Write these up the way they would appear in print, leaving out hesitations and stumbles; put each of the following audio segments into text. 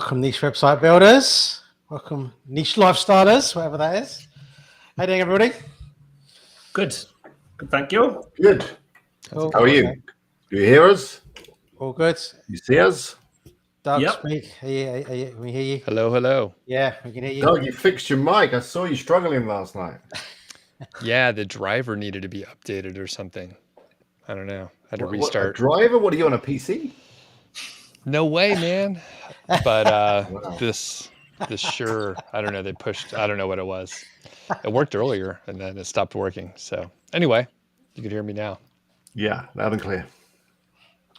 Welcome, niche website builders. Welcome, niche lifestylers, whatever that is. How you doing, everybody? Good. Good, thank you. Good. Cool. How are you? Do you hear us? All good. You see us? Doug, Yep. speak. Can we hear you? Hello, hello. Yeah, we can hear you. Doug, you fixed your mic. I saw you struggling last night. Yeah, the driver needed to be updated or something. I don't know. I had to restart. A driver? What are you on, a PC? No way, man. But Wow. this sure, I don't know. They pushed, I don't know what it was. It worked earlier and then it stopped working. So anyway, you can hear me now. Yeah, loud and clear.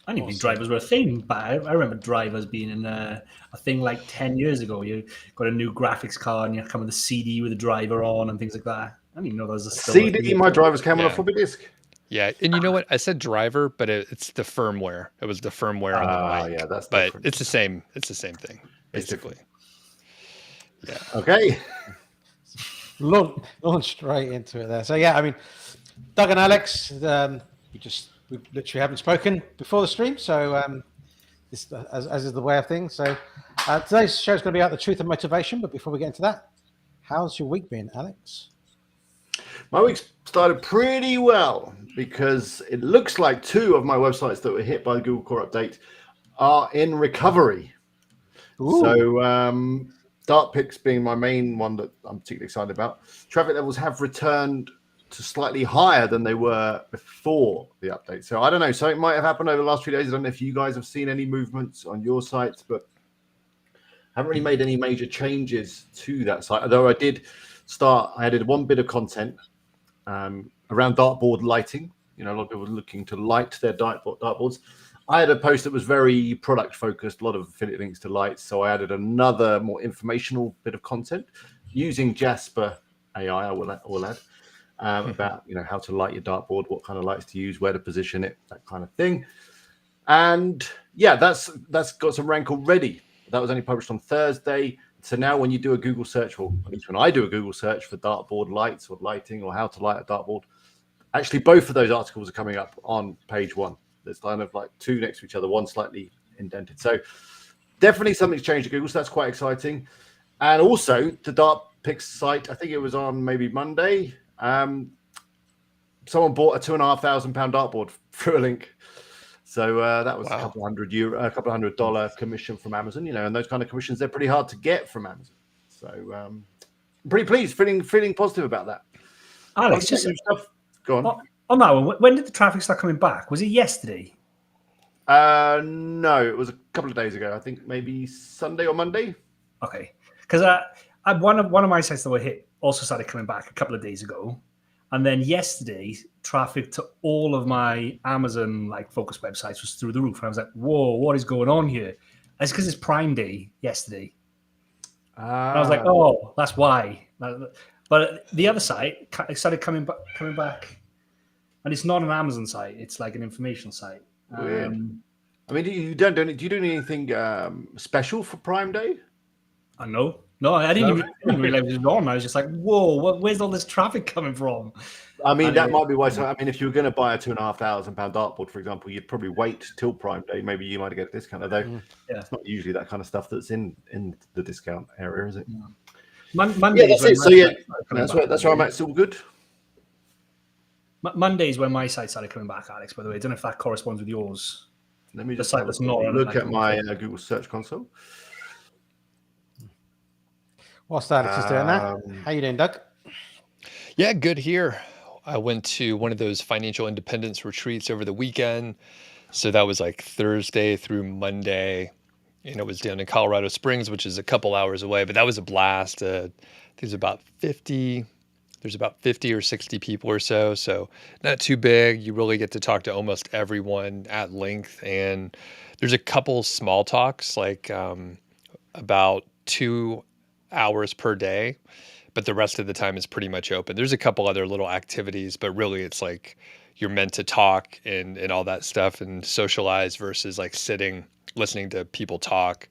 I didn't think drivers were a thing, but I remember drivers being in a thing like 10 years ago. You got a new graphics card and you come with a CD with a driver on and things like that. I didn't even know there was a CD, my drivers came on a Yeah. floppy disk. Yeah, and you know what? I said driver, but it's the firmware. It was the firmware on the mic. Yeah, that's but different. it's the same. It's the same thing, It's basically. Yeah. Okay. Launch straight into it there. So yeah, I mean, Doug and Alex, we literally haven't spoken before the stream, so this as is the way of things. So today's show is going to be about the truth and motivation. But before we get into that, how's your week been, Alex? My week started pretty well because it looks like two of my websites that were hit by the Google Core update are in recovery. Ooh. So Dart Picks being my main one that I'm particularly excited about. Traffic levels have returned to slightly higher than they were before the update. So I don't know. Something might have happened over the last few days. I don't know if you guys have seen any movements on your sites, but I haven't really made any major changes to that site. Although I added one bit of content around dartboard lighting. You know, a lot of people were looking to light their dartboards. I had a post that was very product focused, a lot of affiliate links to lights. So I added another more informational bit of content using Jasper AI. I will add about how to light your dartboard, what kind of lights to use, where to position it, that kind of thing. And yeah, that's got some rank already. That was only published on Thursday. So now when you do a Google search, or at least when I do a Google search for dartboard lights or lighting or how to light a dartboard, actually both of those articles are coming up on page one. There's kind of like two next to each other, one slightly indented. So definitely something's changed at Google. So that's quite exciting. And also the Dart Picks site, I think it was on maybe Monday. Someone bought a £2,500 dartboard through a link. So that was Wow. a couple $100 commission from Amazon, and those kind of commissions, they're pretty hard to get from Amazon. So I'm pretty pleased, feeling positive about that. Alex, just go on. On that one, when did the traffic start coming back? Was it yesterday? No, it was a couple of days ago. I think maybe Sunday or Monday. Okay, because one of my sites that were hit also started coming back a couple of days ago, and then yesterday traffic to all of my Amazon focus websites was through the roof, and I was like, "Whoa, what is going on here?" It's because it's Prime Day yesterday. And I was like, "Oh, that's why." But the other site started coming back, and it's not an Amazon site; it's like an information site. Weird. I mean, do you do anything special for Prime Day? I know. No, I didn't even realize it was on. I was just like, "Whoa, where's all this traffic coming from?" I mean, that might be why. So, I mean, if you were going to buy a £2,500 dartboard, for example, you'd probably wait till Prime Day. Maybe you might get a discount. Although it's not usually that kind of stuff that's in the discount area, is it? Yeah. Monday. That's it. So yeah, that's where I'm at. Still good. Monday's when my site started coming back, Alex. By the way, I don't know if that corresponds with yours. Let me just site that's not look at my Google Search Console. Whilst Alex is doing that, how you doing, Doug? Yeah, good here. I went to one of those financial independence retreats over the weekend. So that was like Thursday through Monday. And it was down in Colorado Springs, which is a couple hours away, but that was a blast. There's about 50 or 60 people or so. So not too big. You really get to talk to almost everyone at length. And there's a couple small talks, about 2 hours per day, but the rest of the time is pretty much open. There's a couple other little activities, but really it's like you're meant to talk and all that stuff and socialize versus sitting, listening to people talk.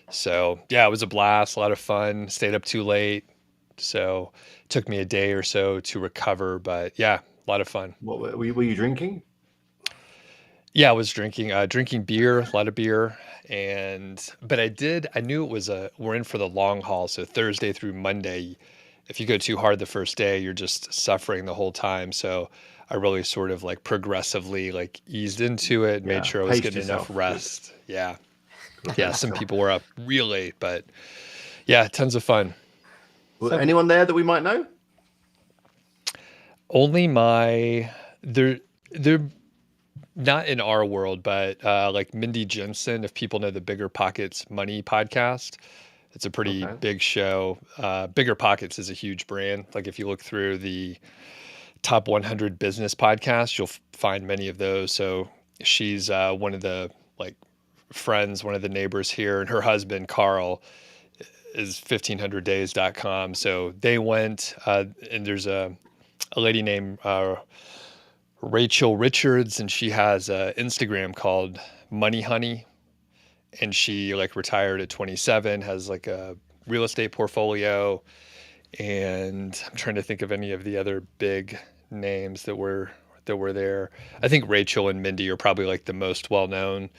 So yeah, it was a blast, a lot of fun, stayed up too late. So it took me a day or so to recover, but yeah, a lot of fun. What were you drinking? Yeah, I was drinking beer, a lot of beer, but I knew it was we're in for the long haul. So Thursday through Monday, if you go too hard the first day, you're just suffering the whole time. So I really sort of like progressively like eased into it, made Yeah, sure I was paced getting enough yourself. Good. rest. Yeah. Good Yeah. man. Some people were up real late, but yeah, tons of fun. Well, So anyone there that we might know? Only they're not in our world, but like Mindy Jensen, if people know the Bigger Pockets Money podcast, it's a pretty Okay. big show. Bigger Pockets is a huge brand. Like if you look through the top 100 business podcasts, you'll find many of those. So she's one of the like friends, one of the neighbors here, and her husband, Carl, is 1500days.com. So they went, and there's a lady named Rachel Richards, and she has an Instagram called Money Honey, and she like retired at 27, has like a real estate portfolio, and I'm trying to think of any of the other big names that were there. I think Rachel and Mindy are probably like the most well known,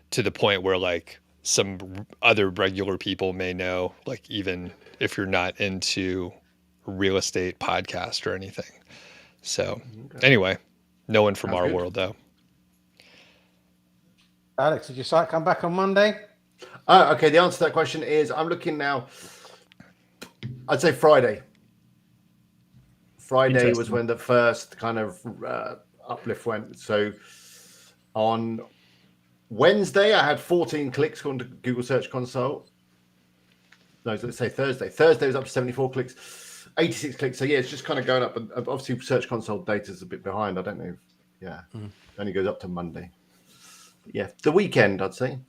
to the point where like some other regular people may know, like even if you're not into real estate podcast or anything. So anyway, no one from Sounds our good. world though. Alex, did your site come back on Monday? Okay, the answer to that question is I'm looking now. I'd say Friday. Friday was Interesting. when the first kind of uplift went. So on Wednesday, I had 14 clicks on Google Search Console. No, let's say Thursday. Thursday was up to 74 clicks, 86 clicks. So yeah, it's just kind of going up. And obviously, Search Console data is a bit behind. I don't know. Yeah, it only goes up to Monday. But yeah, the weekend, I'd say.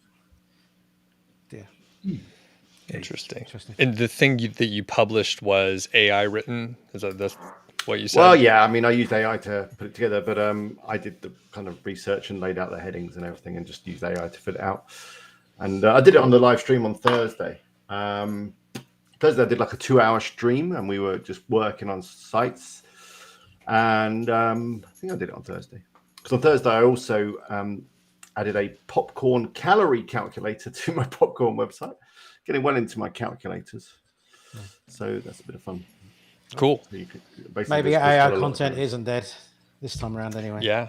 Yeah. Interesting. Interesting. And the thing that you published was AI written? Is that's what you said? Well, yeah, I mean, I used AI to put it together, but I did the kind of research and laid out the headings and everything and just used AI to fill it out. And I did it on the live stream on Thursday. Thursday, I did like a 2-hour stream and we were just working on sites. And I think I did it on Thursday. Because on Thursday, I also added a popcorn calorie calculator to my popcorn website, getting well into my calculators. So that's a bit of fun. Cool. So you could basically Maybe just AI put a lot of content things. isn't dead this time around anyway. Yeah.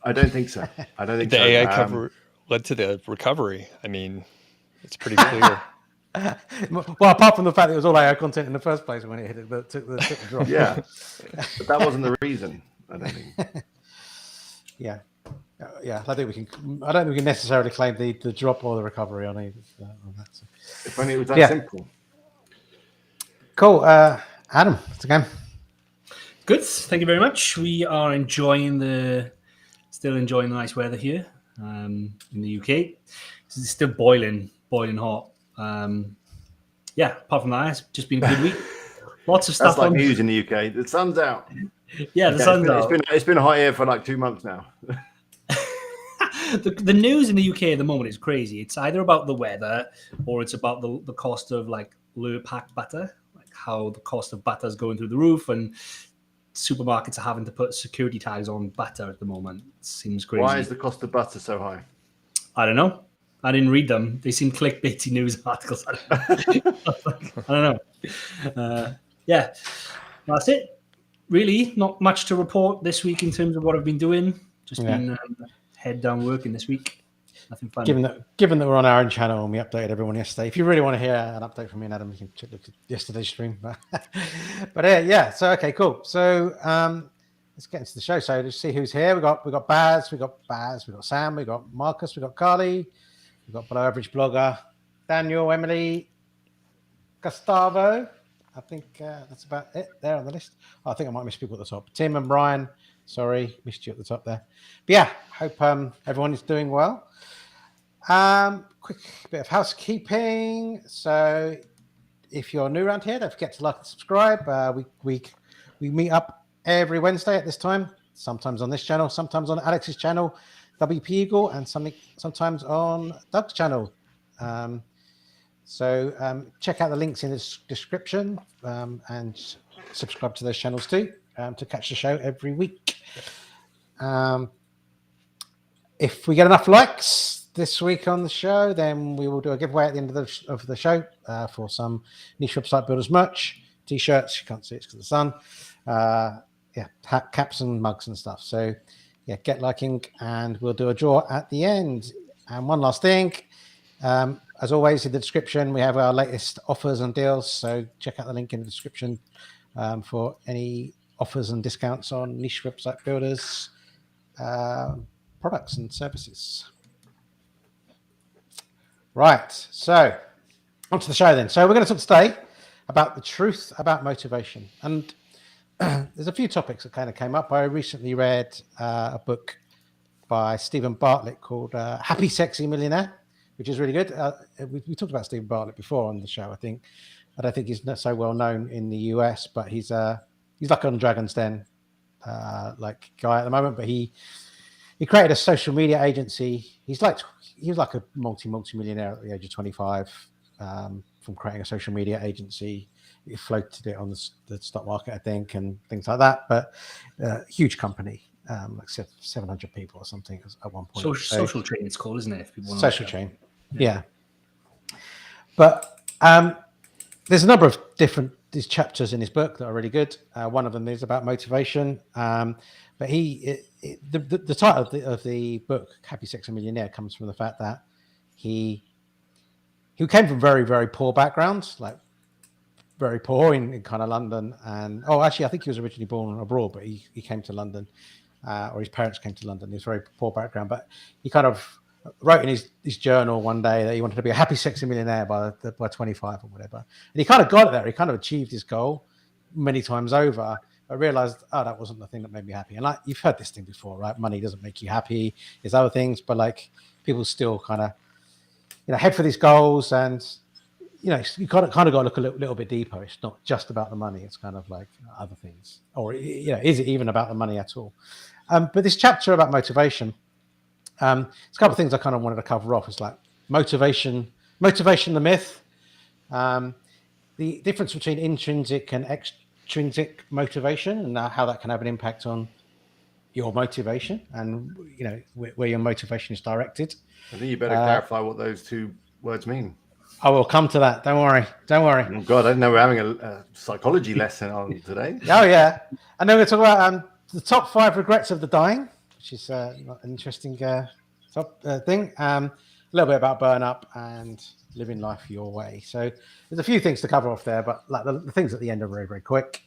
I don't think so. I don't think The so. AI cover led to the recovery. I mean, it's pretty clear. Well, apart from the fact that it was all AI content in the first place when it hit it, took the drop. Yeah, but that wasn't the reason. I don't think. Yeah. Yeah, I don't think we can necessarily claim the drop or the recovery on either. On that, so. If only it was that Yeah. simple. Cool. Adam, it's again. Good. Thank you very much. We are still enjoying the nice weather here in the UK. It's still boiling hot. Yeah, apart from that, it's just been a good week. Lots of stuff That's like on. news in the UK. The sun's out. Yeah, the sun's out. It's been hot here for like 2 months now. The news in the UK at the moment is crazy. It's either about the weather or it's about the cost of like Lurpak butter, like how the cost of butter is going through the roof, and supermarkets are having to put security tags on butter at the moment. It seems crazy. Why is the cost of butter so high? I don't know. I didn't read them. They seem clickbaity news articles. I don't know. Yeah, that's it. Really, not much to report this week in terms of what I've been doing. Just been head down working this week. Nothing fun. Given that we're on our own channel and we updated everyone yesterday, if you really want to hear an update from me and Adam, you can look at yesterday's stream. But yeah, so okay, cool. So let's get into the show. So let's see who's here. We got Baz, we got Sam, we got Marcus, we got Carly, we got Below Average Blogger, Daniel, Emily, Gustavo. I think that's about it there on the list. I think I might miss people at the top. Tim and Brian. Sorry, missed you at the top there. But yeah, hope everyone is doing well. Quick bit of housekeeping. So if you're new around here, don't forget to like and subscribe. We meet up every Wednesday at this time, sometimes on this channel, sometimes on Alex's channel, WP Eagle, and sometimes on Doug's channel. So check out the links in the description and subscribe to those channels too to catch the show every week. if we get enough likes this week on the show, then we will do a giveaway at the end of the show for some niche website builders merch, t-shirts. You can't see it because of the sun. Caps and mugs and stuff. So yeah, get liking, and we'll do a draw at the end. And one last thing, as always, in the description we have our latest offers and deals. So check out the link in the description for any offers and discounts on niche website builders products and services. Right, so onto the show then. So we're going to talk today about the truth about motivation, and there's a few topics that kind of came up. I recently read a book by Stephen Bartlett called Happy Sexy Millionaire, which is really good. We talked about Stephen Bartlett before on the show. I don't think he's not so well known in the US, but he's like on Dragon's Den like guy at the moment. But he created a social media agency. He was like a multi-millionaire at the age of 25 from creating a social media agency. He floated it on the stock market, I think, and things like that. But huge company, like 700 people or something at one point. Social Chain, it's called, isn't it? If people Social Chain, yeah. But there's a number of these chapters in his book that are really good. One of them is about motivation. But the title of the book, Happy Sexy Millionaire, comes from the fact that he came from very, very poor backgrounds, like very poor in kind of London. And actually, I think he was originally born abroad, but he came to London, or his parents came to London. He was very poor background, but he kind of wrote in his journal one day that he wanted to be a happy, sexy millionaire by 25 or whatever. And he kind of got it there. He kind of achieved his goal many times over. I realized, that wasn't the thing that made me happy. And like, you've heard this thing before, right? Money doesn't make you happy. There's other things, but like people still kind of, head for these goals, and you kind of got to look a little bit deeper. It's not just about the money. It's kind of like other things, or is it even about the money at all? But this chapter about motivation, it's a couple of things I kind of wanted to cover off. It's like motivation, the myth, the difference between intrinsic and extrinsic motivation, and how that can have an impact on your motivation and where your motivation is directed. I think you better clarify what those two words mean. I will come to that. Don't worry. Oh God, I didn't know we're having a psychology lesson on today. Oh yeah, and then we're going to talk about the top 5 regrets of the dying, which is an interesting thing. A little bit about burn up and living life your way. So there's a few things to cover off there, but like the things at the end are very, very quick.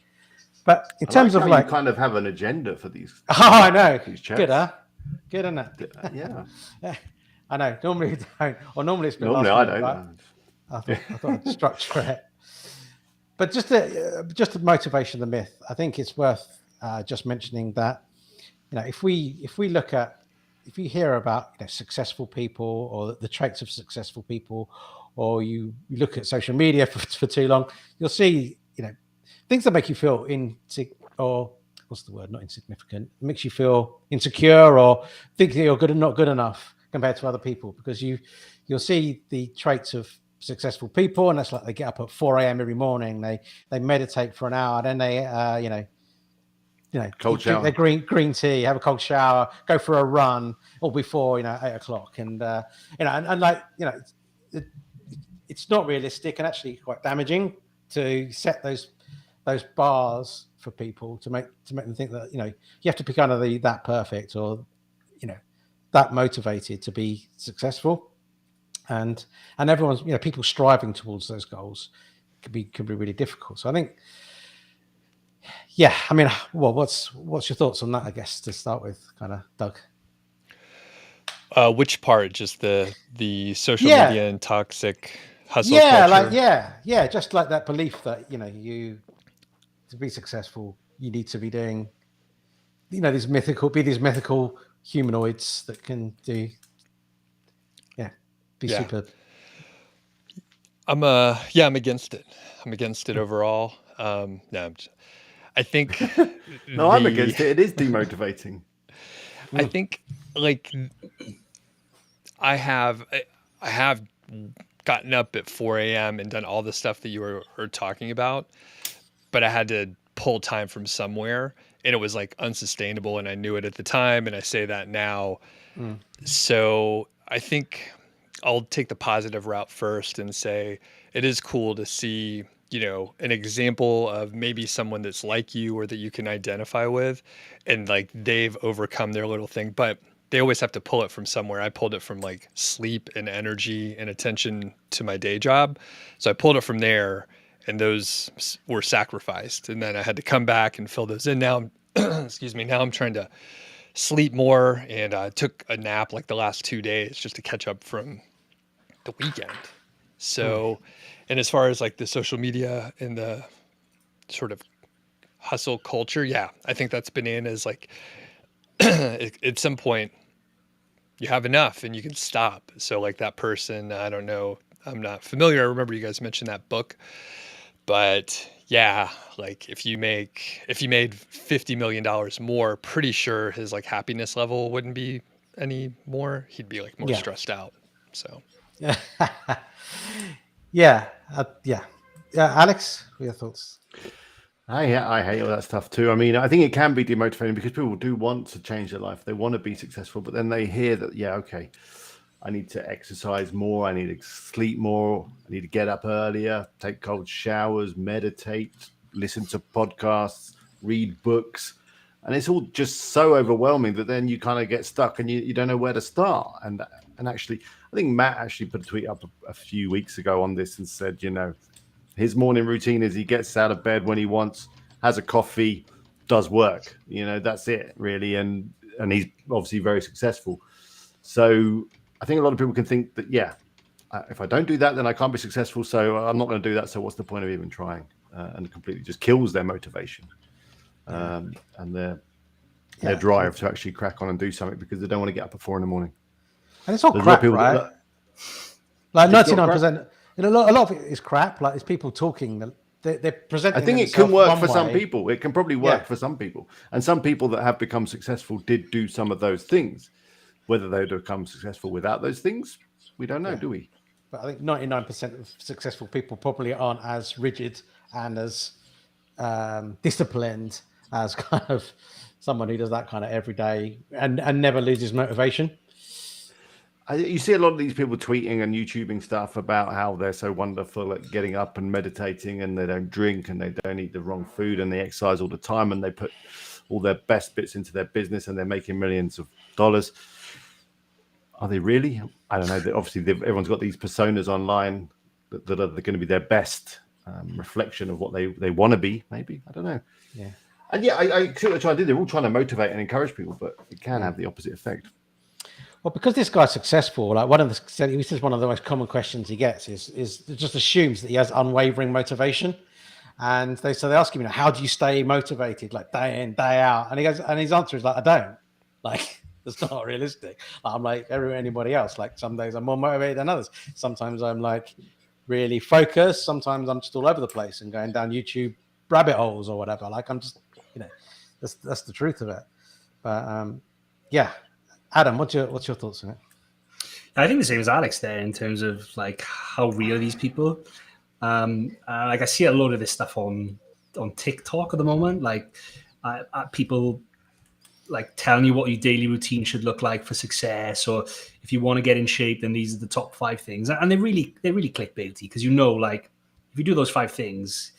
But in terms of you kind of have an agenda for these. I know. These chats. Good, huh? Good, isn't it? Yeah. I know. Normally you don't, or normally it's been. Normally I don't. I thought I'd structure it. But just the motivation, the myth. I think it's worth just mentioning that if we hear about successful people, or the traits of successful people, or you look at social media for too long, you'll see things that make you feel not insignificant. It makes you feel insecure, or think that you're good and not good enough compared to other people, because you'll see the traits of successful people, and that's like they get up at 4 a.m. every morning, they meditate for an hour, then they cold shower, their green tea, have a cold shower, go for a run, all before 8 o'clock, and it's not realistic and actually quite damaging to set those bars for people to make them think that you have to be kind of that perfect, or that motivated to be successful, and everyone's people striving towards those goals can be really difficult. So I think, what's your thoughts on that, I guess, to start with, kind of, Doug? Which part? Just the social media and toxic hustle culture? Just like that belief that you, to be successful, you need to be doing these mythical humanoids that can do super. I'm against it. I'm against it overall. I think I'm against it. It is demotivating. I think I have gotten up at 4 a.m. and done all the stuff that you were talking about, but I had to pull time from somewhere, and it was like unsustainable, and I knew it at the time, and I say that now, So I think I'll take the positive route first and say it is cool to see, an example of maybe someone that's like you or that you can identify with, and like they've overcome their little thing, but they always have to pull it from somewhere. I pulled it from like sleep and energy and attention to my day job. So I pulled it from there, and those were sacrificed. And then I had to come back and fill those in. Now, excuse me, now I'm trying to sleep more, and I took a nap like the last 2 days just to catch up from the weekend. So, and as far as like the social media and the sort of hustle culture, yeah, I think that's bananas. Like at some point you have enough and you can stop. So like that person, I don't know, I'm not familiar. I remember you guys mentioned that book, but yeah, like if he made $50 million more, pretty sure his like happiness level wouldn't be any more. He'd be like more stressed out. So Yeah. Yeah. Alex, what are your thoughts? I hate all that stuff too. I mean, I think it can be demotivating because people do want to change their life. They want to be successful, but then they hear that, okay, I need to exercise more. I need to sleep more. I need to get up earlier, take cold showers, meditate, listen to podcasts, read books. And it's all just so overwhelming that then you kind of get stuck and you don't know where to start. And actually, I think Matt actually put a tweet up a few weeks ago on this and said, his morning routine is he gets out of bed when he wants, has a coffee, does work. That's it really. And he's obviously very successful. So I think a lot of people can think that, if I don't do that, then I can't be successful. So I'm not going to do that. So what's the point of even trying? And completely just kills their motivation and their drive to actually crack on and do something because they don't want to get up at 4 a.m. And it's all crap, right? Like 99%. A lot of it is crap. Like it's people talking. They're presenting. I think it can work for some people. It can probably work for some people. And some people that have become successful did do some of those things. Whether they would have become successful without those things, we don't know, do we? But I think 99% of successful people probably aren't as rigid and as disciplined as kind of someone who does that kind of every day and never loses motivation. You see a lot of these people tweeting and YouTubing stuff about how they're so wonderful at getting up and meditating and they don't drink and they don't eat the wrong food and they exercise all the time and they put all their best bits into their business and they're making millions of dollars. Are they really? I don't know. Obviously, everyone's got these personas online that are going to be their best reflection of what they want to be, maybe. I don't know. Yeah. And I see what they're trying to do. They're all trying to motivate and encourage people, but it can have the opposite effect. Well, because this guy's successful, like one of the most common questions he gets is just assumes that he has unwavering motivation, and they ask him, how do you stay motivated, like day in, day out? And he goes, and his answer is like, I don't. Like it's not realistic. I'm like anybody else. Like some days I'm more motivated than others. Sometimes I'm like really focused. Sometimes I'm just all over the place and going down YouTube rabbit holes or whatever. Like I'm just, that's the truth of it. But Adam, what's your thoughts on it? I think the same as Alex there in terms of like how real are these people. Like I see a lot of this stuff on TikTok at the moment. Like people like telling you what your daily routine should look like for success, or if you want to get in shape, then these are the top 5 things. And they're really clickbaity because like if you do those 5 things,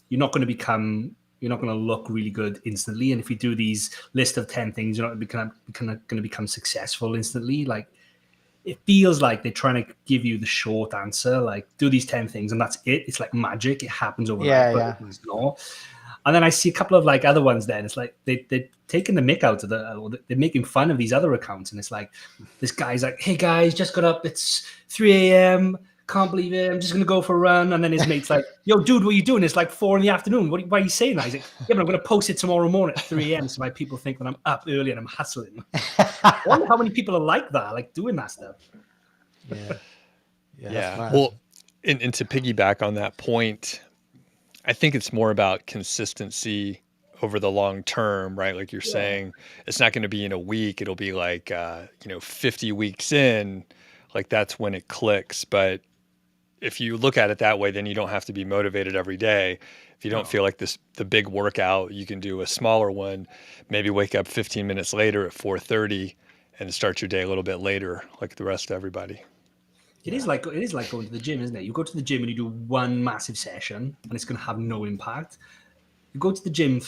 you're not going to look really good instantly. And if you do these list of 10 things, you're not going to become successful instantly. Like it feels like they're trying to give you the short answer, like do these 10 things and that's it. It's like magic. It happens overnight, but it's not. And then I see a couple of like other ones then. It's like they're taking the mick out of they're making fun of these other accounts. And it's like, this guy's like, hey guys, just got up. It's 3 a.m. Can't believe it. I'm just going to go for a run. And then his mate's like, yo, dude, what are you doing? It's like 4 p.m. Why are you saying that? He's like, yeah, but I'm going to post it tomorrow morning at 3 a.m. so my people think that I'm up early and I'm hustling. I wonder how many people are like that, like doing that stuff. Yeah. Well, and to piggyback on that point, I think it's more about consistency over the long term, right? Like you're saying, it's not going to be in a week. It'll be like, 50 weeks in, like that's when it clicks. But if you look at it that way, then you don't have to be motivated every day. If you don't feel like the big workout, you can do a smaller one, maybe wake up 15 minutes later at 4:30 and start your day a little bit later, like the rest of everybody. It is like going to the gym, isn't it? You go to the gym and you do one massive session, and it's going to have no impact. You go to the gym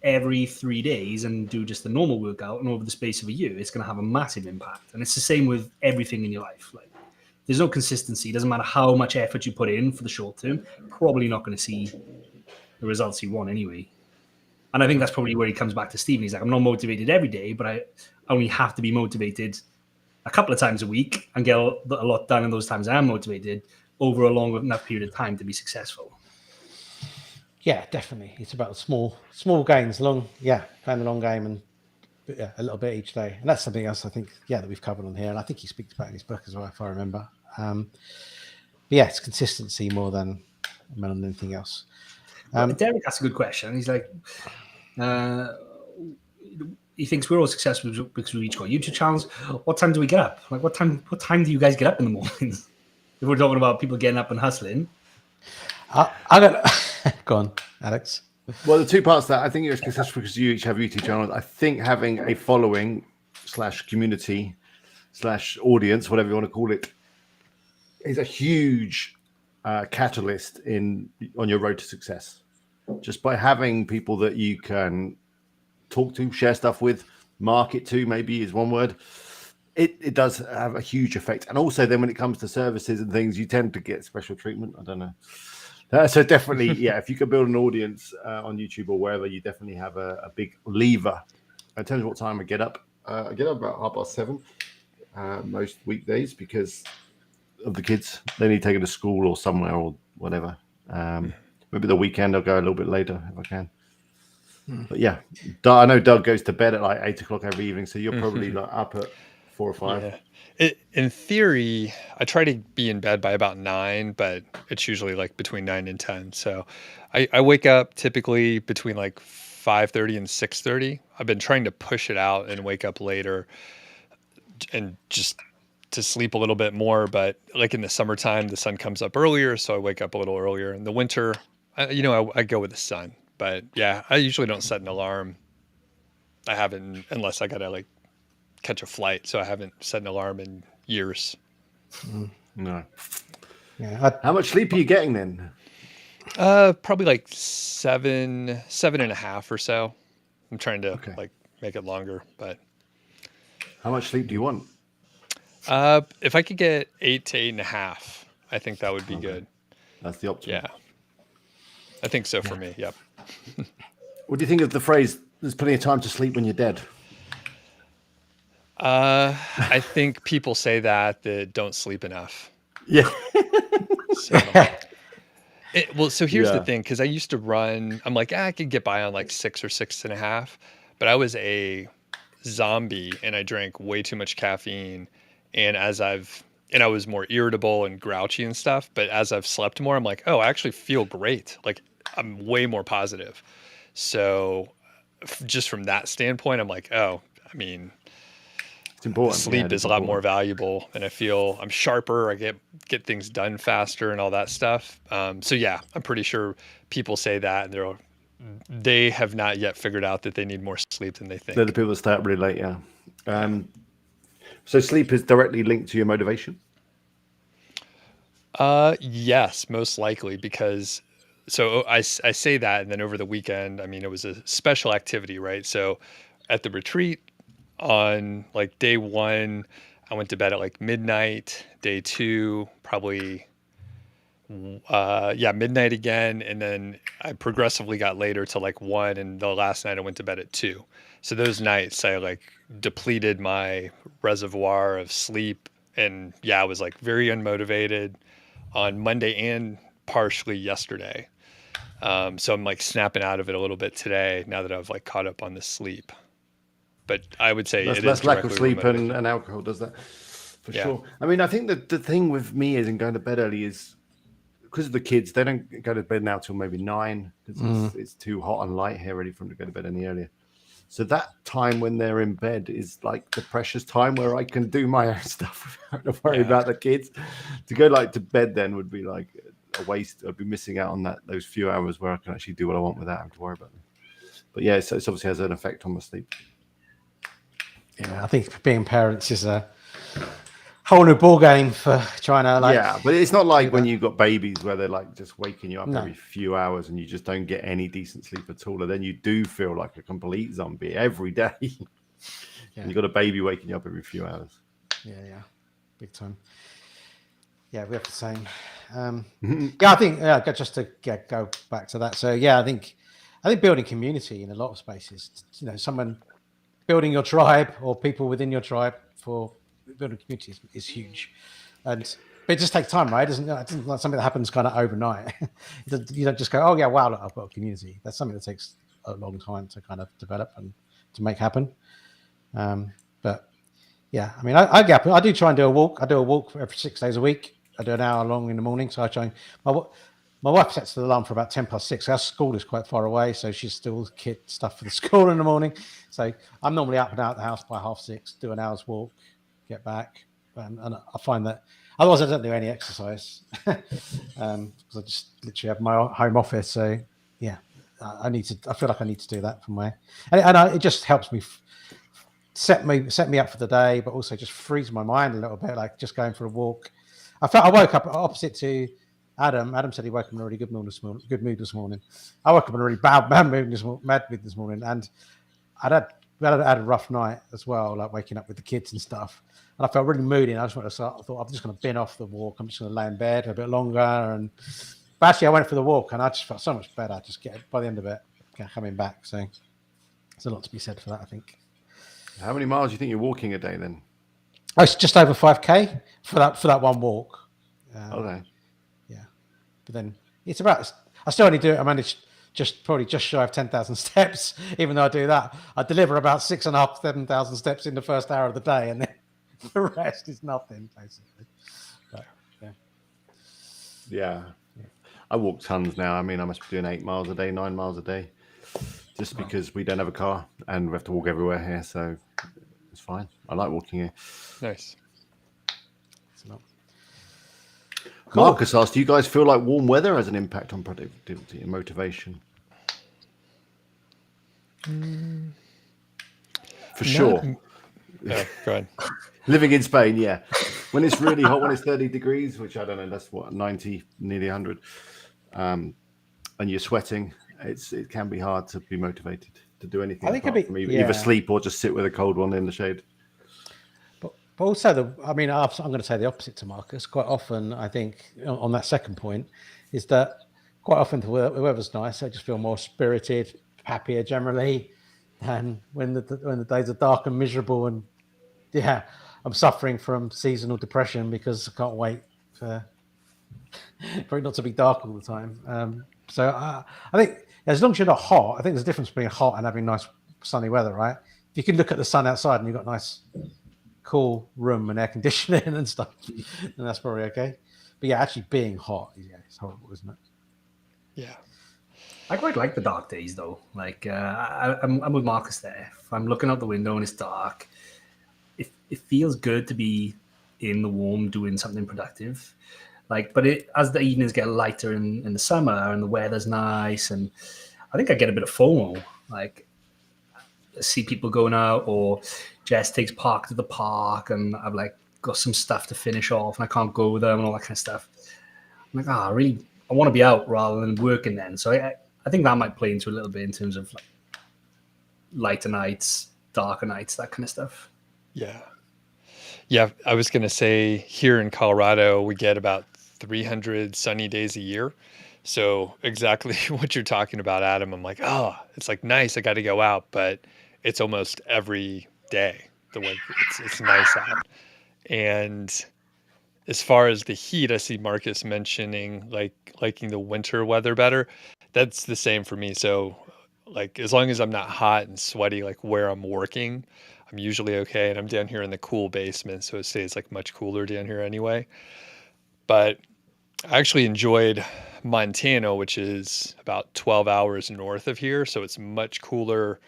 every 3 days and do just a normal workout, and over the space of a year, it's going to have a massive impact. And it's the same with everything in your life. Like, there's no consistency. It doesn't matter how much effort you put in for the short term. Probably not going to see the results you want anyway. And I think that's probably where he comes back to Stephen. He's like, I'm not motivated every day, but I only have to be motivated a couple of times a week and get a lot done in those times I am motivated over a long enough period of time to be successful. Yeah, definitely. It's about small gains, playing the long game, and a little bit each day. And that's something else I think, that we've covered on here, and I think he speaks about in his book as well, if I remember. It's consistency more than anything else. Derek asked a good question. He's like, he thinks we're all successful because we each got YouTube channels. What time do we get up? Like, what time do you guys get up in the mornings? If we're talking about people getting up and hustling. I got go on, Alex. Well, the two parts that I think you're successful because you each have YouTube channels. I think having a following / community / audience, whatever you want to call it, is a huge catalyst on your road to success. Just by having people that you can talk to, share stuff with, market to, maybe is one word. It does have a huge effect. And also then when it comes to services and things, you tend to get special treatment. I don't know. So definitely, if you can build an audience on YouTube or wherever, you definitely have a big lever. In terms of what time I get up about 7:30 most weekdays because of the kids. They need taken to school or somewhere or whatever. Maybe the weekend I'll go a little bit later if I can. But I know Doug goes to bed at like 8 o'clock every evening, so you're probably like up at 4 or 5. Yeah. In theory, I try to be in bed by about 9, but it's usually like between 9 and 10. So I wake up typically between like 5:30 and 6:30. I've been trying to push it out and wake up later and just to sleep a little bit more. But like in the summertime, the sun comes up earlier, so I wake up a little earlier. In the winter, I go with the sun. But I usually don't set an alarm. I haven't, unless I gotta like catch a flight. So I haven't set an alarm in years. No. Yeah. How much sleep are you getting then? Probably like 7.5 or so. I'm trying to like make it longer, but. How much sleep do you want? If I could get 8 to 8.5, I think that would be good. That's the optimum. Yeah. I think so for me. Yep. What do you think of the phrase, there's plenty of time to sleep when you're dead? I think people say that don't sleep enough. Yeah. So here's the thing, because I used to run, I'm like, I could get by on like 6 or 6.5, but I was a zombie and I drank way too much caffeine. And I was more irritable and grouchy and stuff, but as I've slept more, I'm like, I actually feel great. Like I'm way more positive. So just from that standpoint, I'm like, it's important. Sleep is a lot more valuable, and I feel I'm sharper. I get things done faster and all that stuff. I'm pretty sure people say that, and they have not yet figured out that they need more sleep than they think. They're the people that stay up really late. Yeah. So sleep is directly linked to your motivation? Yes, most likely, because I say that, and then over the weekend, it was a special activity, right? So at the retreat on like day 1, I went to bed at like midnight. Day 2, probably midnight again, and then I progressively got later to like 1, and the last night I went to bed at 2. So those nights I like depleted my reservoir of sleep, and I was like very unmotivated on Monday and partially yesterday. So I'm like snapping out of it a little bit today now that I've like caught up on the sleep. But I would say that's lack of sleep and alcohol does that for sure. I think that the thing with me is in going to bed early is because of the kids. They don't go to bed now till maybe 9 because it's too hot and light here ready for them to go to bed any earlier. So that time when they're in bed is like the precious time where I can do my own stuff without to worry about the kids. To go like to bed then would be like a waste. I'd be missing out on those few hours where I can actually do what I want without having to worry about them. But it obviously has an effect on my sleep. I think being parents is a whole new ball game for trying to yeah, but it's not like when that. you've got babies where they're like just waking you up No. every few hours and you just don't get any decent sleep at all. And then you do feel like a complete zombie every day. And you've got a baby waking you up every few hours. Yeah, big time. Yeah, we have the same. I think just to go back to that. So I think building community in a lot of spaces. Someone building your tribe or people within your tribe for building community is huge, but it just takes time, right? It isn't like something that happens kind of overnight. You don't just go, oh yeah, wow, look, I've got a community. That's something that takes a long time to kind of develop and to make happen. But yeah, I mean, I do try and do a walk. I do a walk every 6 days a week. I do an hour long in the morning. So I try. My wife sets the alarm for about 6:10. Our school is quite far away, so she's still kid stuff for the school in the morning. So I'm normally up and out the house by 6:30, do an hour's walk, get back, and I find that otherwise I don't do any exercise because I just literally have my home office. So yeah, I feel like I need to do that for it just helps me. Set me up for the day, but also just frees my mind a little bit, like just going for a walk. I woke up opposite to Adam. Adam said he woke up in a really good mood this morning. I woke up in a really bad mood this morning, and we had a rough night as well, like waking up with the kids and stuff. And I felt really moody. And I thought I'm just going to bin off the walk. I'm just going to lay in bed a bit longer. But actually, I went for the walk, and I just felt so much better. Just by the end of it, coming back. So there's a lot to be said for that, I think. How many miles do you think you're walking a day then? Oh, it's just over 5K for that one walk. Okay. Yeah, but then it's about. I still only do it. I managed probably just shy of 10,000 steps. Even though I do that, I deliver about 6,500, 7,000 steps in the first hour of the day, and then the rest is nothing basically. But, yeah. I walk tons now. I mean, I must be doing 8 miles a day, 9 miles a day, just because we don't have a car and we have to walk everywhere here. So it's fine. I like walking here. Nice. Cool. Marcus asked, do you guys feel like warm weather has an impact on productivity and motivation? For sure. Yeah, go ahead. Living in Spain, yeah. When it's really hot, when it's 30 degrees, which I don't know, that's what, 90, nearly 100, and you're sweating, it can be hard to be motivated to do anything. I think either sleep or just sit with a cold one in the shade. But also, I'm going to say the opposite to Marcus. Quite often, I think, on that second point, is that quite often the weather's nice. I just feel more spirited, happier generally, than when the days are dark and miserable. And yeah, I'm suffering from seasonal depression because I can't wait for it not to be dark all the time. So I think as long as you're not hot, I think there's a difference between hot and having nice sunny weather, right? If you can look at the sun outside and you've got nice cool room and air conditioning and stuff, and that's probably okay. But yeah, actually being hot, it's horrible, isn't it? Yeah, I quite like the dark days though. Like I'm with Marcus there. If I'm looking out the window and it's dark, it feels good to be in the warm doing something productive. Like, but as the evenings get lighter in the summer and the weather's nice, and I think I get a bit of FOMO. Like, I see people going out, or Jess takes Park to the park, and I've like got some stuff to finish off, and I can't go with them and all that kind of stuff. I'm like, I want to be out rather than working then. So I think that might play into a little bit in terms of like lighter nights, darker nights, that kind of stuff. Yeah, I was going to say here in Colorado, we get about 300 sunny days a year. So exactly what you're talking about, Adam. I'm like, it's like nice. I got to go out, but it's almost every day. The way it's nice out. And as far as the heat, I see Marcus mentioning liking the winter weather better. That's the same for me. So like as long as I'm not hot and sweaty, like where I'm working, I'm usually okay. And I'm down here in the cool basement, so it stays like much cooler down here anyway. But I actually enjoyed Montana, which is about 12 hours north of here. So it's much cooler,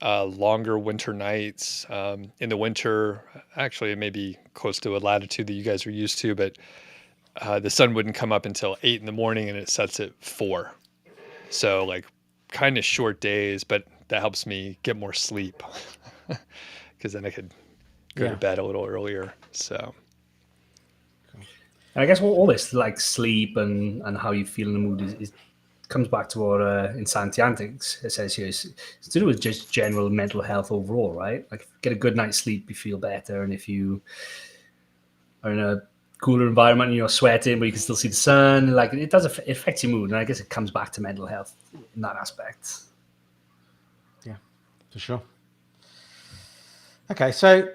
longer winter nights. In the winter, actually, it may be close to a latitude that you guys are used to, but the sun wouldn't come up until 8 in the morning and it sets at 4. So like kind of short days, but that helps me get more sleep. because then I could go to bed a little earlier. So. And I guess all this, like sleep and how you feel in the mood, is comes back to what Insanity Antics says here. It's to do with just general mental health overall, right? Like, if you get a good night's sleep, you feel better. And if you are in a cooler environment and you're sweating, but you can still see the sun, like, it does affect your mood. And I guess it comes back to mental health in that aspect. Yeah, for sure. Okay, so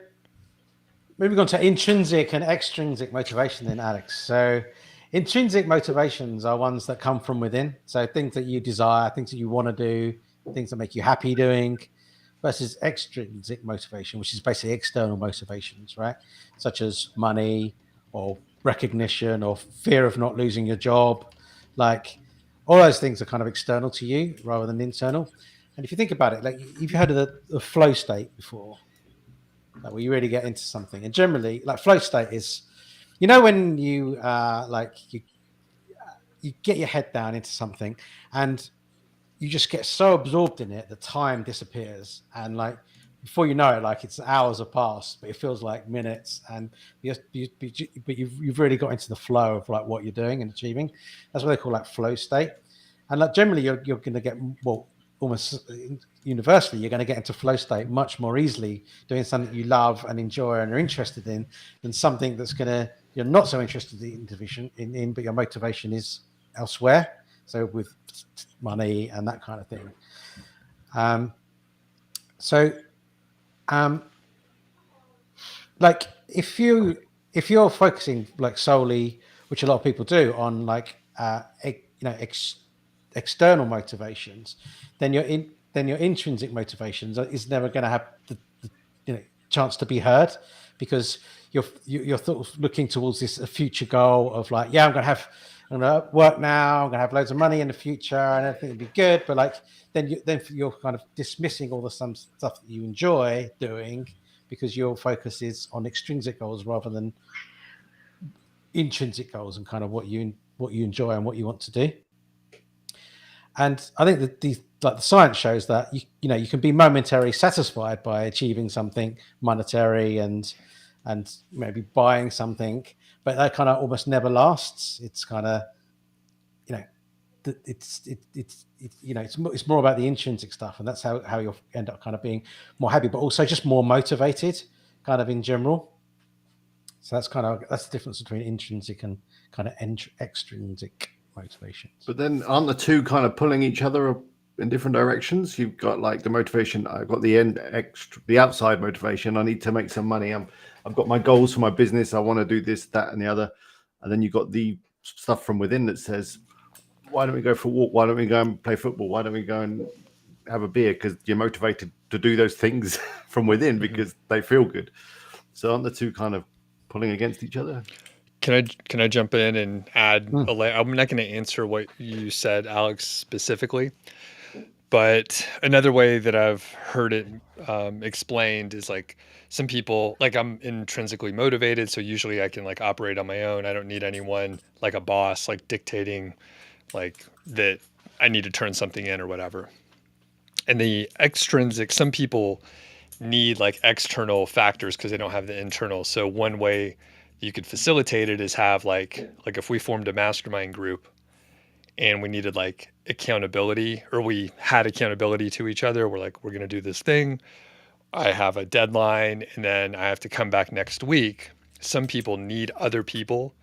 moving on to intrinsic and extrinsic motivation then, Alex. So intrinsic motivations are ones that come from within. So things that you desire, things that you want to do, things that make you happy doing, versus extrinsic motivation, which is basically external motivations, right? Such as money or recognition or fear of not losing your job. Like, all those things are kind of external to you rather than internal. And if you think about it, like, if you heard of the flow state before, like, where you really get into something, and generally, like, flow state is, when you you get your head down into something and you just get so absorbed in it that time disappears, and like, before you know it, like, it's hours have passed, but it feels like minutes, and but you've really got into the flow of like what you're doing and achieving. That's what they call like flow state. And like, generally you're going to get, well, almost universally, you're going to get into flow state much more easily doing something you love and enjoy and are interested in, than something that's you're not so interested in, but your motivation is elsewhere. So with money and that kind of thing. Like, if you're focusing like solely, which a lot of people do, on like external motivations, then your intrinsic motivations is never going to have the chance to be heard, because you're sort of looking towards this future goal of like, I'm going to work now, I'm going to have loads of money in the future, and everything will be good. But like, then you're kind of dismissing all the some stuff that you enjoy doing, because your focus is on extrinsic goals rather than intrinsic goals and kind of what you enjoy and what you want to do. And I think that the science shows that you can be momentarily satisfied by achieving something monetary and maybe buying something, but that kind of almost never lasts. It's kind of it's more about the intrinsic stuff, and that's how you'll end up kind of being more happy, but also just more motivated, kind of in general. So that's the difference between intrinsic and kind of extrinsic motivations. But then aren't the two kind of pulling each other in different directions? You've got like the motivation, I've got the outside motivation, I need to make some money, I've got my goals for my business, I want to do this, that, and the other. And then you've got the stuff from within that says, why don't we go for a walk? Why don't we go and play football? Why don't we go and have a beer? Because you're motivated to do those things from within because they feel good. So aren't the two kind of pulling against each other? Can I jump in and add a layer? I'm not going to answer what you said, Alex, specifically, but another way that I've heard it explained is like, some people, like, I'm intrinsically motivated, so usually I can like operate on my own. I don't need anyone, like a boss, like dictating like that I need to turn something in or whatever. And the extrinsic, some people need like external factors because they don't have the internal. So one way you could facilitate it is have like if we formed a mastermind group and we needed like accountability, or we had accountability to each other, we're like, we're going to do this thing, I have a deadline, and then I have to come back next week. Some people need other people,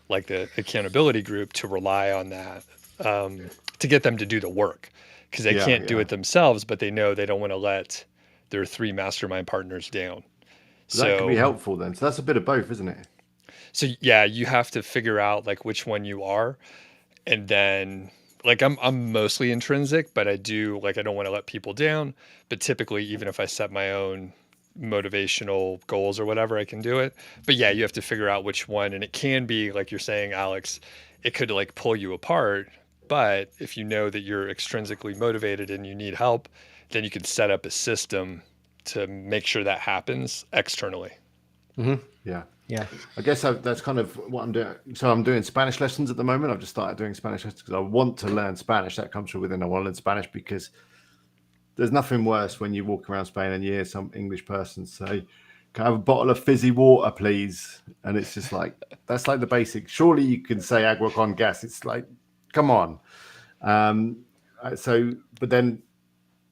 like the accountability group, to rely on that, to get them to do the work, because they can't do it themselves, but they know they don't want to let their 3 mastermind partners down. So that can be helpful then. So that's a bit of both, isn't it? So yeah, you have to figure out like which one you are, and then like I'm mostly intrinsic, but I don't want to let people down. But typically, even if I set my own motivational goals or whatever, I can do it. But yeah, you have to figure out which one, and it can be like you're saying, Alex, it could like pull you apart. But if you know that you're extrinsically motivated and you need help, then you can set up a system to make sure that happens externally. Mm-hmm. Yeah. I guess that's kind of what I'm doing. So I'm doing Spanish lessons at the moment. I've just started doing Spanish lessons because I want to learn Spanish. That comes from within. I want to learn Spanish because there's nothing worse when you walk around Spain and you hear some English person say, "Can I have a bottle of fizzy water, please?" And it's just like, that's like the basic. Surely you can say agua con gas. It's like, come on. But then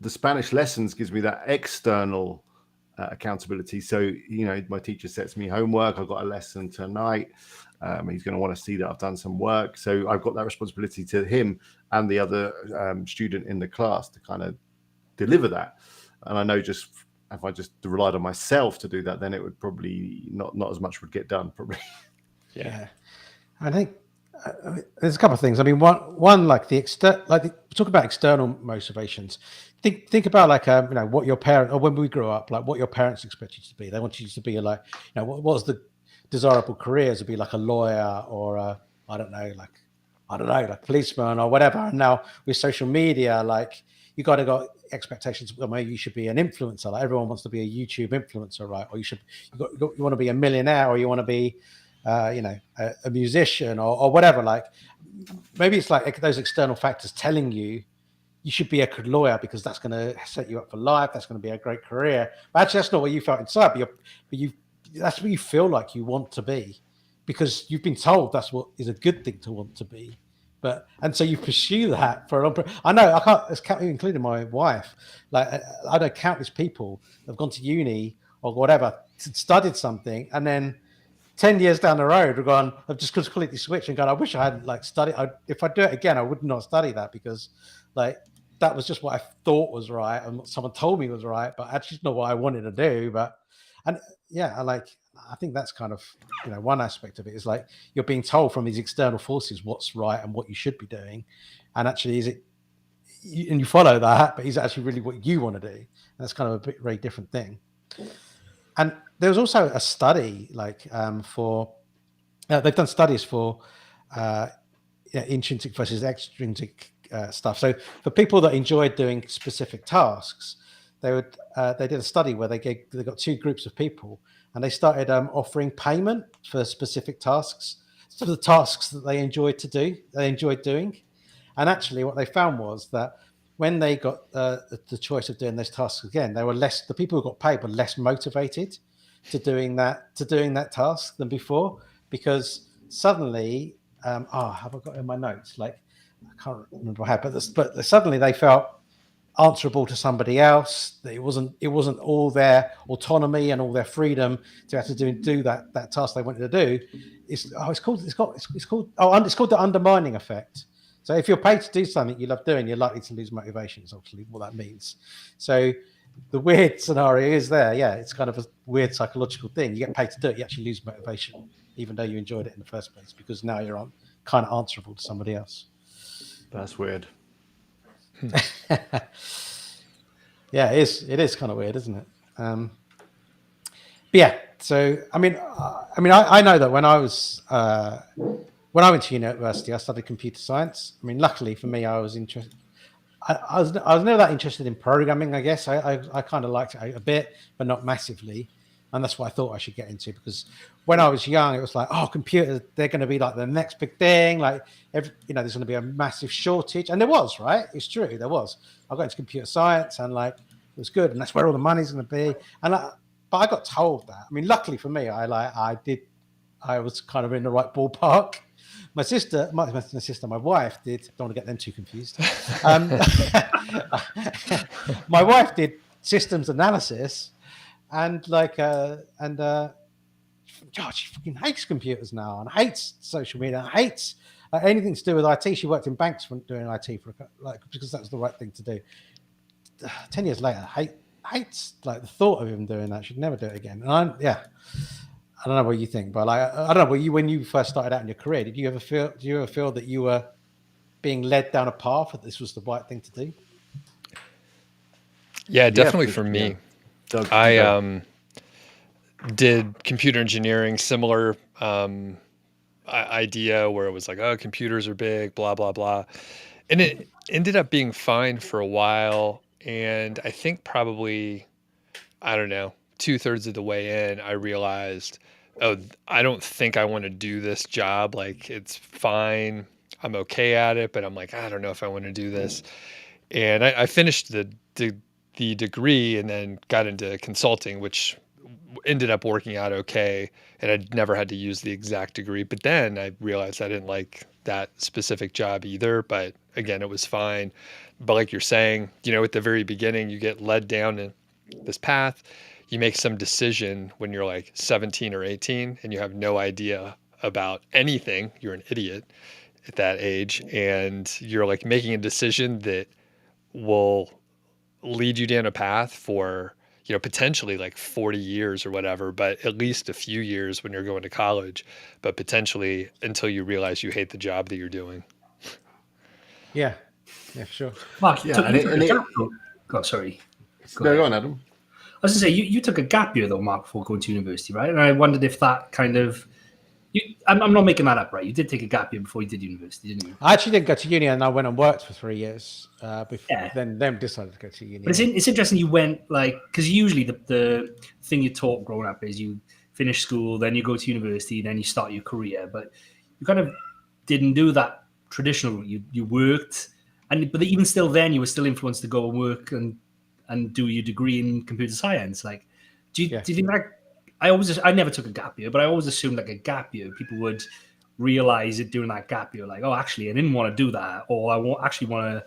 the Spanish lessons gives me that external accountability. So, my teacher sets me homework. I've got a lesson tonight. He's going to want to see that I've done some work. So I've got that responsibility to him and the other student in the class to kind of deliver that. And I know just if I just relied on myself to do that, then it would probably not as much would get done, probably. Yeah. I think there's a couple of things. I mean, one like talk about external motivations. Think about like what your parent, or when we grew up, like what your parents expect you to be. They want you to be like, what was the desirable careers, to be like a lawyer or like policeman or whatever. And now with social media, like you got expectations. Well, maybe you should be an influencer. Like everyone wants to be a YouTube influencer, right? Or you want to be a millionaire, or you want to be a musician or whatever. Like maybe it's like those external factors telling you should be a good lawyer because that's going to set you up for life. That's going to be a great career. But actually, that's not what you felt inside. That's what you feel like you want to be because you've been told that's what is a good thing to want to be. And so you pursue that for a long period. I know I can't, including my wife. Like I know countless people have gone to uni or whatever, studied something, and then 10 years down the road, I've just completely switched and gone, I wish I hadn't studied. If I do it again, I would not study that because that was just what I thought was right and what someone told me was right, but actually it's not what I wanted to do. I think that's kind of, one aspect of it is like you're being told from these external forces what's right and what you should be doing. And actually, and you follow that, but is it actually really what you want to do? And that's kind of a very different thing. And there was also a study they've done studies for intrinsic versus extrinsic stuff. So for people that enjoyed doing specific tasks, they did a study where they got two groups of people and they started offering payment for specific tasks, so the tasks that they enjoyed doing. And actually what they found was that when they got the choice of doing those tasks again, the people who got paid were less motivated to doing that task than before, because suddenly, have I got it in my notes? Like, I can't remember how, but suddenly they felt answerable to somebody else. That it wasn't all autonomy and all their freedom to have to do that task they wanted to do. It's called the Undermining Effect. So if you're paid to do something you love doing, you're likely to lose motivation. Is obviously what that means. So the weird scenario is there. Yeah, it's kind of a weird psychological thing. You get paid to do it, you actually lose motivation, even though you enjoyed it in the first place, because now you're kind of answerable to somebody else. That's weird. Yeah, it is kind of weird, isn't it? But yeah. So I know that when I went to university, I studied computer science. I mean, luckily for me, I was interested. I was never that interested in programming. I guess I kind of liked it a bit, but not massively. And that's what I thought I should get into, because when I was young, it was like, oh, computers, they're going to be like the next big thing. Like, there's going to be a massive shortage. And there was, right? It's true. There was. I got into computer science and it was good. And that's where all the money's going to be. But I got told that. I mean, luckily for me, I was kind of in the right ballpark. My wife did. Don't want to get them too confused. My wife did systems analysis, and she fucking hates computers now, and hates social media, and hates anything to do with IT. She worked in banks doing IT because that was the right thing to do. 10 years later, hates the thought of him doing that. She'd never do it again. And I don't know what you think, but I don't know. When you first started out in your career, do you ever feel that you were being led down a path that this was the right thing to do? Yeah, definitely for me. Doug, I did computer engineering, similar idea where it was like, oh, computers are big, blah, blah, blah. And it ended up being fine for a while. And I think probably, I don't know, 2/3 of the way in, I realized, oh, I don't think I want to do this job. Like, it's fine. I'm okay at it, but I'm like, I don't know if I want to do this. And I finished the the degree and then got into consulting, which ended up working out okay. And I'd never had to use the exact degree. But then I realized I didn't like that specific job either. But again, it was fine. But like you're saying, at the very beginning, you get led down in this path. You make some decision when you're like 17 or 18 and you have no idea about anything. You're an idiot at that age. And you're like making a decision that will lead you down a path for, potentially like 40 years or whatever, but at least a few years when you're going to college, but potentially until you realize you hate the job that you're doing. Yeah, for sure. Mark, Yeah, sorry. Go on, Adam. I was going to say, you took a gap year, though, Mark, before going to university, right? And I wondered if that kind of... I'm not making that up, right? You did take a gap year before you did university, didn't you? I actually didn't go to uni, and I went and worked for 3 years. Then decided to go to uni. But it's interesting you went, because usually the thing you taught growing up is you finish school, then you go to university, then you start your career. But you kind of didn't do that traditional route. You worked, but even still then, you were still influenced to go and work and do your degree in computer science. Do you think I never took a gap year, but I always assumed a gap year, people would realize it during that gap year, actually, I didn't want to do that, or I won't actually want to.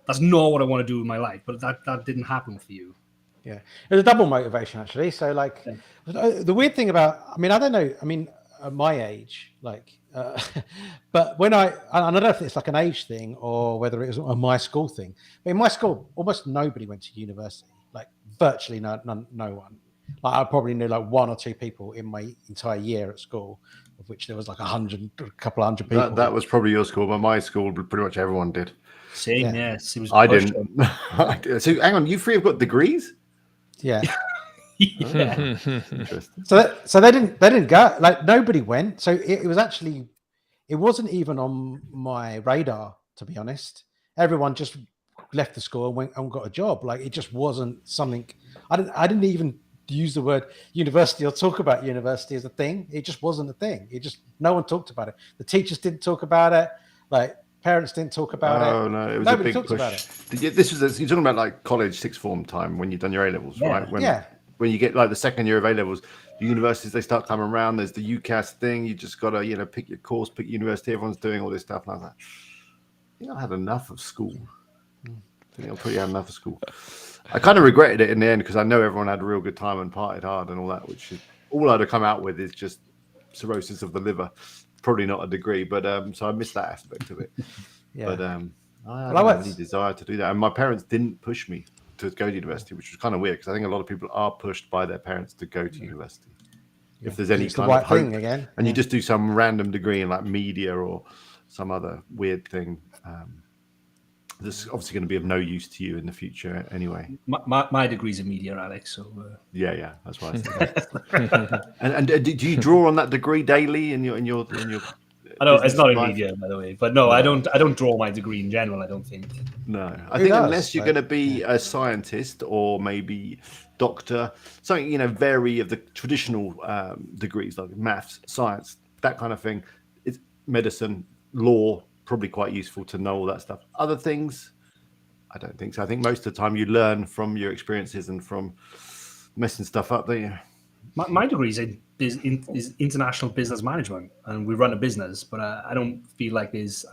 That's not what I want to do in my life. But that didn't happen for you. Yeah, it was a double motivation actually. So the weird thing about, I don't know. At my age, but when I don't know if it's like an age thing or whether it was a my school thing. But in my school, almost nobody went to university. Virtually no one. I probably knew one or two people in my entire year at school, of which there was a couple of hundred people. That was probably your school, but my school, pretty much everyone did. Same, yes. It was I didn't. So hang on, you three have got degrees? Yeah. Yeah. Interesting. So they didn't go. Nobody went. So it was actually, it wasn't even on my radar, to be honest. Everyone just left the school and went and got a job. It just wasn't something. I didn't even use the word university or talk about university as a thing. It just wasn't a thing. No one talked about it. The teachers didn't talk about it. Parents didn't talk about it. Oh no, it was Nobody a big talked push. About it. You're talking about college sixth form time when you've done your A levels, right? When you get the second year of A levels, the universities, they start coming around. There's the UCAS thing. You just got to pick your course, pick university. Everyone's doing all this stuff. And I was like, I think I had enough of school. I think I pretty had enough of school. I kind of regretted it in the end because I know everyone had a real good time and partied hard and all that, which is all I'd have come out with is just cirrhosis of the liver, probably not a degree, but so I missed that aspect of it. Yeah. But I didn't have any desire to do that, and my parents didn't push me to go to university, which was kind of weird because I think a lot of people are pushed by their parents to go to university. Yeah. If there's any kind of hope, again, and you just do some random degree in media or some other weird thing. This is obviously going to be of no use to you in the future anyway. My degree's in media, Alex. So yeah, that's what I said. and do you draw on that degree daily in your? I know it's not in media, by the way, but no, I don't draw my degree in general. I don't think. No, I think unless you're going to be a scientist or maybe doctor, something vary of the traditional degrees like maths, science, that kind of thing. It's medicine, law. Probably quite useful to know all that stuff. Other things, I don't think so. I think most of the time you learn from your experiences and from messing stuff up, don't you? My degree is international business management, and we run a business. But I don't feel like there's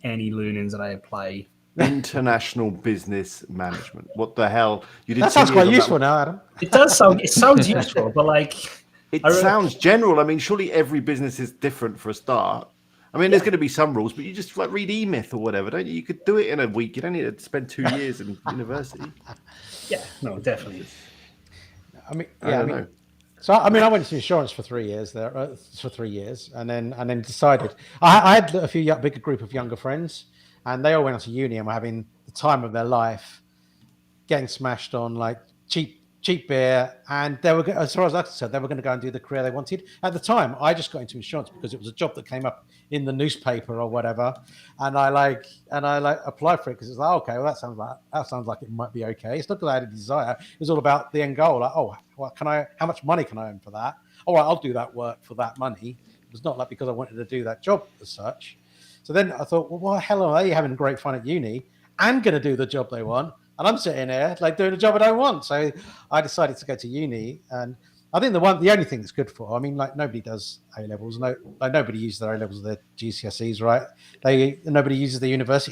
any learnings that I apply. International business management. What the hell? You did. That sounds quite useful now, Adam. It does sound. It sounds useful, but it sounds general. I mean, surely every business is different for a start. There's going to be some rules, but you just read E-Myth or whatever, don't you? You could do it in a week. You don't need to spend 2 years in university. Yeah, no, definitely. I don't know. So I went to insurance for 3 years and then decided I had a bigger group of younger friends, and they all went on to uni and were having the time of their life, getting smashed on cheap beer, and they were, as far as I said, they were going to go and do the career they wanted. At the time, I just got into insurance because it was a job that came up in the newspaper or whatever, and I applied for it because it's okay, well that sounds like it might be okay. It's not because I had a desire; it was all about the end goal. How much money can I earn for that? All right, I'll do that work for that money. It was not because I wanted to do that job as such. So then I thought, well, why the hell are they having great fun at uni and going to do the job they want? and I'm sitting here like doing a job I don't want. So I decided to go to uni, and I think the only thing it's good for, I mean, like nobody does A levels, nobody uses their A levels or their GCSEs, right? Nobody uses the university